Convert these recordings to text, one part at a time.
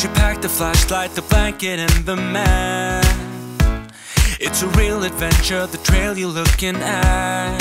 you pack the flashlight, the blanket, and the map. It's a real adventure, the trail you're looking at.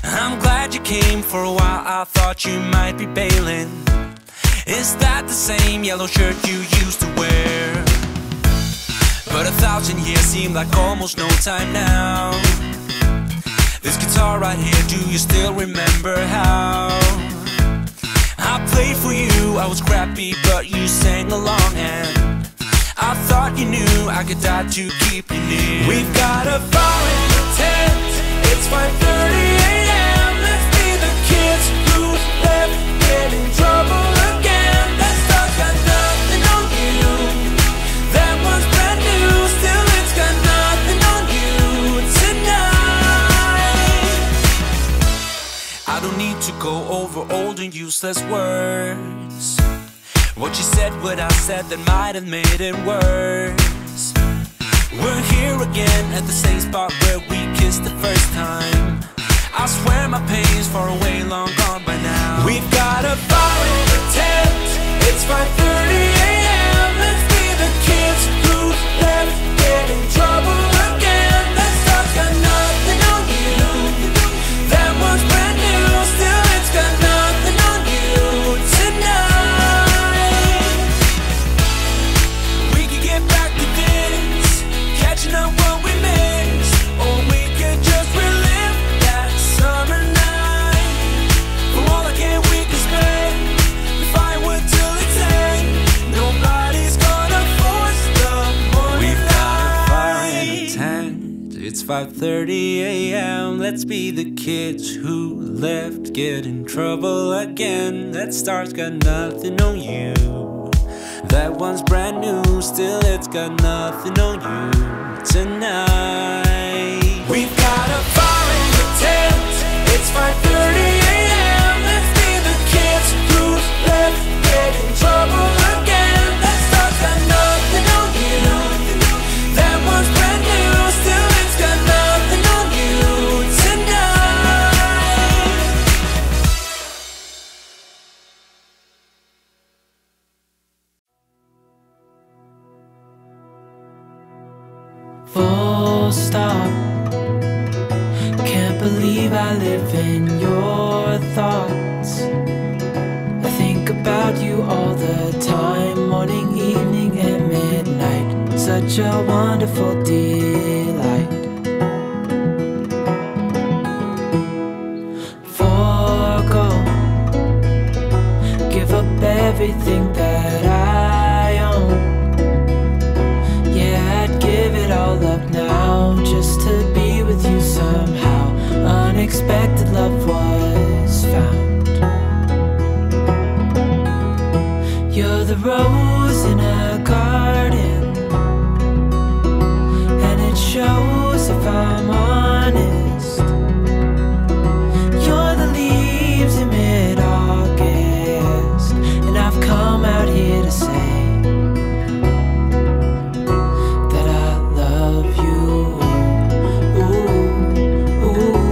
I'm glad you came. For a while I thought you might be bailing. Is that the same yellow shirt you used to wear? But 1,000 years seem like almost no time now. This guitar right here, do you still remember how I played for you? I was crappy, but you sang along, and I thought you knew I could die to keep you near. We've got a fire in the tent. It's 5:30 a.m. Let's be the kids who left, get in trouble again. That stuff got nothing on you. That one's brand new, still it's got nothing on you tonight. I don't need to go over old and useless words. What you said, what I said, that might have made it worse. We're here again at the same spot where we kissed the first time. I swear my pain's far away, long gone by now. We've got a fire in the tent. It's 5:30 a.m. Let's be the kids who left, get in trouble again. That stuff's got nothing on you. That one's brand new, still it's got nothing on you tonight. We could get back to this, catching up what we missed, or we could just relive that summer night. For all I can, we can spend the firewood till it's end. Nobody's gonna force the morning. We've got a fire in a tent. It's 5:30 a.m. Let's be the kids who left, get in trouble again. That star's got nothing on you. That one's brand new, still it's got nothing on you tonight. We've got a fire in the tent. It's 5:30 a.m. Let's be the kids who left, get in trouble again. That stuff's got nothing on you. That one's brand new, still it's got nothing on you tonight. Full stop. Can't believe I live in your thoughts. I think about you all the time, morning, evening, and midnight. Such a wonderful delight. Forgo, give up everything that I own. Yeah, I'd give it all up now, just to be with you somehow. Unexpected love was found. You're the rose in a garden, and it shows if I'm honest. You're the leaves in mid-August, and I've come out here to say that I love you. Ooh, ooh.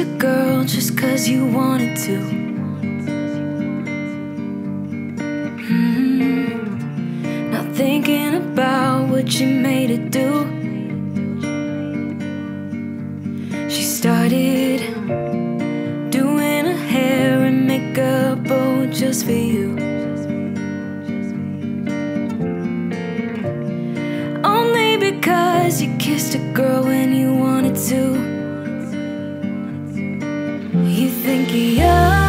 a girl just 'cause you wanted to. Not thinking about what you made her do. She started doing her hair and makeup, oh, just for you. Only because you kissed a girl when you wanted to. You think you're